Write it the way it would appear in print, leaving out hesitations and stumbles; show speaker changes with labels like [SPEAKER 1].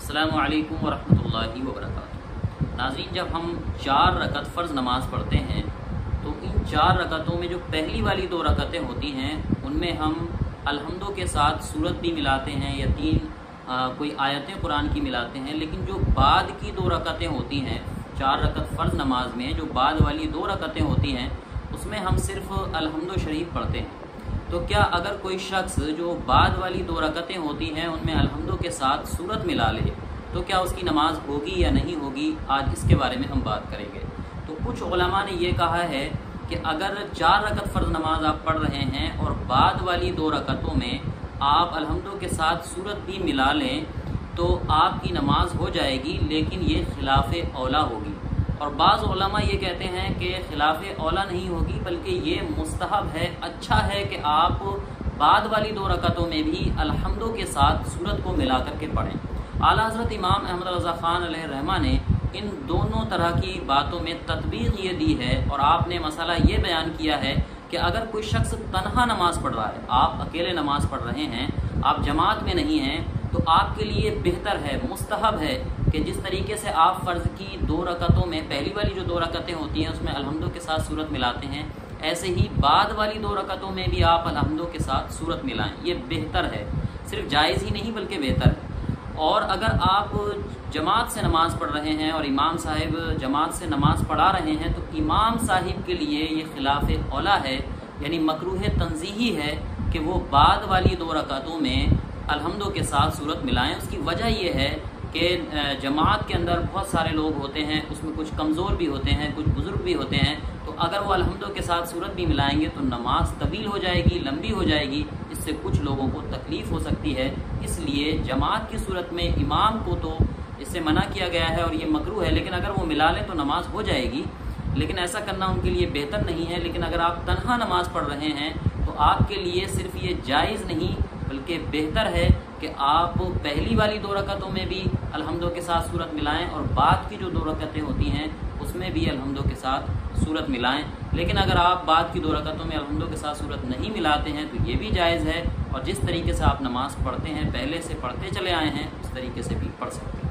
[SPEAKER 1] अस्सलामु अलैकुम वरहमतुल्लाहि वबरकातुहू। नाज़रीन, जब हम 4 रकत फ़र्ज़ नमाज़ पढ़ते हैं तो इन 4 रकतों में जो पहली वाली 2 रकतें होती हैं उनमें हम अलहम्दो के साथ सूरत भी मिलाते हैं या 3 कोई आयतें कुरान की मिलाते हैं। लेकिन जो बाद की 2 रकतें होती हैं 4 रकत फ़र्ज़ नमाज में, जो बाद वाली 2 रकतें होती हैं उसमें हम सिर्फ़ अलहम्दो शरीफ पढ़ते हैं। तो क्या अगर कोई शख्स जो बाद वाली 2 रकतें होती हैं उनमें अलहम्दो के साथ सूरत मिला ले तो क्या उसकी नमाज होगी या नहीं होगी, आज इसके बारे में हम बात करेंगे। तो कुछ उलमा ने ये कहा है कि अगर 4 रकत फ़र्ज़ नमाज आप पढ़ रहे हैं और बाद वाली 2 रकतों में आप अलहम्दो के साथ सूरत भी मिला लें तो आपकी नमाज हो जाएगी, लेकिन ये खिलाफ़े औला होगी। और बाज़ उलमा ये कहते हैं कि खिलाफ़े औला नहीं होगी बल्कि ये मुस्तहब है, अच्छा है कि आप बाद वाली 2 रकतों में भी अलहम्दो के साथ सूरत को मिला करके पढ़ें। आला हज़रत इमाम अहमद रज़ा ख़ान अलैहि रहमा ने इन दोनों तरह की बातों में तत्बीक़ ये दी है और आपने मसला ये बयान किया है कि अगर कोई शख्स तन्हा नमाज़ पढ़ रहा है, आप अकेले नमाज़ पढ़ रहे हैं, आप जमात में नहीं हैं, तो आपके लिए बेहतर है, मुस्तहब है कि जिस तरीके से आप फ़र्ज़ की 2 रकतों में पहली वाली जो 2 रकतें होती हैं उसमें अलहम्दो के साथ सूरत मिलाते हैं, ऐसे ही बाद वाली 2 रकतों में भी आप अलहम्दो के साथ सूरत मिलाएं। ये बेहतर है, सिर्फ जायज़ ही नहीं बल्कि बेहतर है। और अगर आप जमात से नमाज़ पढ़ रहे हैं और इमाम साहिब जमात से नमाज़ पढ़ा रहे हैं तो इमाम साहिब के लिए ये खिलाफ़े औला है, यानी मकरूह तंज़ीही है कि वो बाद वाली 2 रकतों में अलहम्दो के साथ सूरत मिलाएं। उसकी वजह ये है कि जमात के अंदर बहुत सारे लोग होते हैं, उसमें कुछ कमज़ोर भी होते हैं, कुछ बुज़ुर्ग भी होते हैं, तो अगर वो अलहम्दो के साथ सूरत भी मिलाएंगे तो नमाज तवील हो जाएगी, लंबी हो जाएगी, इससे कुछ लोगों को तकलीफ़ हो सकती है। इसलिए जमात की सूरत में इमाम को तो इससे मना किया गया है और ये मकरूह है, लेकिन अगर वो मिला लें तो नमाज हो जाएगी, लेकिन ऐसा करना उनके लिए बेहतर नहीं है। लेकिन अगर आप तन्हा नमाज पढ़ रहे हैं तो आपके लिए सिर्फ ये जायज़ नहीं बल्कि बेहतर है कि आप पहली वाली 2 रकतों में भी अलहम्दो के साथ सूरत मिलाएं और बाद की जो 2 रकतें होती हैं उसमें भी अलहम्दो के साथ सूरत मिलाएं। लेकिन अगर आप बाद की 2 रकतों में अलहम्दो के साथ सूरत नहीं मिलाते हैं तो ये भी जायज़ है, और जिस तरीके से आप नमाज़ पढ़ते हैं पहले से पढ़ते चले आए हैं उस तरीके से भी पढ़ सकते हैं।